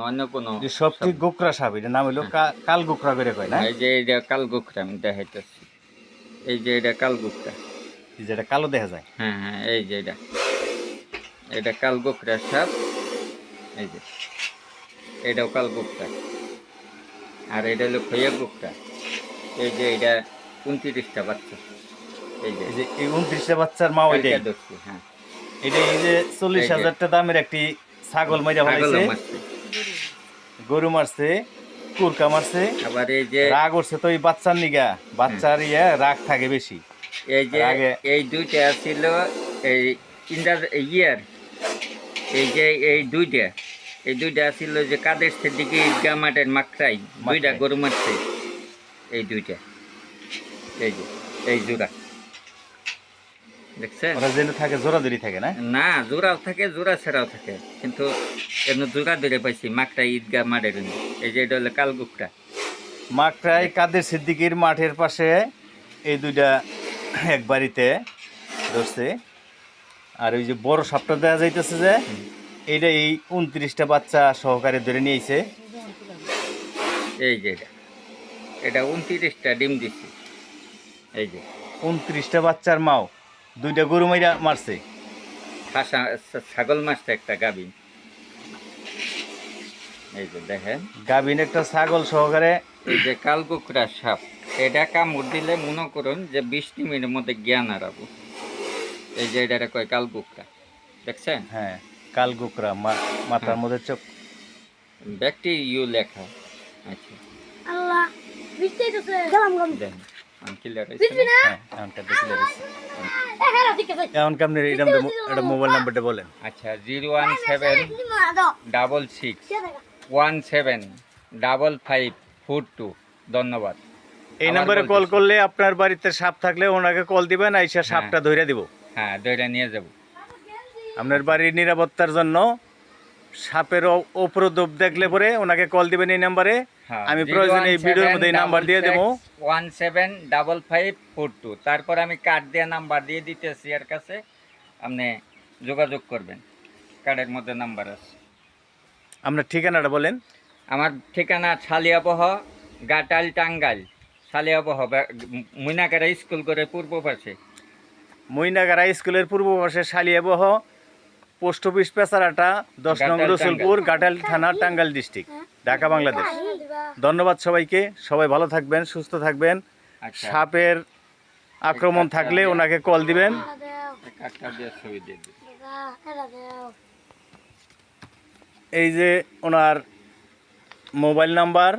অন্য কোনো সবটি গোকরা সাপ, এটার নাম হলো কাল গোকরা করে কয় না? এই যে এটা কাল গোকরা আমি দেখাইতেছি। এই যে এটা কাল গোকরা, যেটা কালো দেখা যায়। হ্যাঁ হ্যাঁ, এই যে এটা কাল গোকরা সাপ। এই যে এটাও কাল গোকরা, আর এটা হলো খৈয়া গোকরা। এই যে এটা 29টা বাচ্চা। এই যে এই 29টা বাচ্চার মা ওইটাই। হ্যাঁ, এটা এই যে 40,000 দামের একটি ছাগল মাইরা ফেলাইছে, গরু মারছে, কুরকা মারছে, আবার এই যে রাগ উঠছে তো এই বাচ্চার নিগা, বাচ্চার রাগ থাকে বেশি। এই যে এই দুইটা ছিল এই ইয়ার, এই যে এই দুইটা ছিল যে কাদের দিকে ঈদগাহ মাঠের মাকড়াই দুইটা গরু মারছে। এই দুইটা, এই যে এই জোড়া দেখছেন? ওরা যেন থাকে জোড়া ধরে থাকে না? না, জোড়াও থাকে, জোড়া ছাড়াও থাকে, কিন্তু এমনি জোড়া ধরে পাইছি মাকড়াই ঈদগাহ মাঠের। এই যে এটা হলো কালগুকটা। মাকড়াই কাদের সিদ্দিকির মাঠের পাশে এই দুইটা এক বাড়িতে ধরছে। আর ওই যে বড় সাপটা দেখা যাইতেছে যে এইটা এই 29টা বাচ্চা সহকারে ধরে নিয়েছে। এই যে এটা 29টা ডিম দিচ্ছে। এই যে 29টা বাচ্চার মাও দুইটা গরু মাইরা মারছে, ছাগল মারছে একটা গাভিন। এই যে দেখেন, গাভিন একটা ছাগল সহকারে। এই যে কালকুকরা সাপ, এটা কামড় দিলে মনে করুন যে 20 মিনিটের মধ্যে জ্ঞান হারাবো। এই যে এটা কয় কালকুকরা, দেখছেন? হ্যাঁ, কালকুকরা, মাথার মধ্যে চোখ ব্যক্তি ইউ লেখা। আচ্ছা আল্লাহ বিস্তারিত আছে গেলাম দেখেন ক্লিয়ার আছে। হ্যাঁ, এমনটা দেখলে এমন কামনে এটা মোবাইল নাম্বারটা বলেন। আচ্ছা 01766175542। ধন্যবাদ। এই নম্বরে কল করলে আপনার বাড়িতে সাপ থাকলে ওনাকে কল দিবেন, আইসা সাপটা ধইরা দিব। হ্যাঁ, ধইরা নিয়ে যাব। আপনার বাড়ির নিরাপত্তার জন্য সাপের উপদ্রব দেখলে পরে ওনাকে কল দিবেন এই নাম্বারে। আমি প্রয়োজনে এই ভিডিওর মধ্যে এই নাম্বার দিয়ে দেবো, 175542। তারপর আমি কার্ড দিয়ে নাম্বার দিয়ে দিতেছি, এর কাছে আপনি যোগাযোগ করবেন। কার্ডের মধ্যে নাম্বার আছে। আপনার ঠিকানাটা বলেন। আমার ঠিকানা সালিয়াবহ, গাটাল, টাঙ্গাইল। সালিয়াবহ মইনাকারা স্কুল করে পূর্ব পাশে। মইনাগারা স্কুলের পূর্ব পাশে সালিয়াবহ, পোস্ট অফিস পেছারাটা 10 নং রসুলপুর, গাটাল থানা, টাঙ্গাইল ডিস্ট্রিক্ট, ঢাকা, বাংলাদেশ। ধন্যবাদ সবাইকে। সবাই ভালো থাকবেন, সুস্থ থাকবেন। সাপের আক্রমণ থাকলে ওনাকে কল দিবেন। এই যে ওনার মোবাইল নাম্বার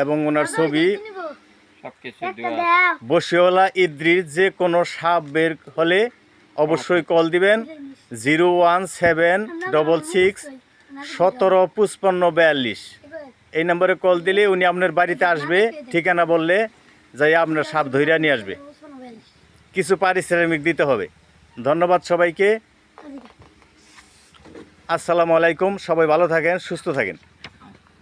এবং ওনার ছবি, বসিওয়ালা ইদ্রিস। যে কোনো সাপ বের হলে অবশ্যই কল দিবেন 01766175542। এই নম্বরে কল দিলে উনি আপনার বাড়িতে আসবে, ঠিকানা বললে যাই আপনার সাপ ধইরা নিয়ে আসবে। কিছু পারিশ্রমিক দিতে হবে। ধন্যবাদ সবাইকে। আসসালামু আলাইকুম। সবাই ভালো থাকেন, সুস্থ থাকেন।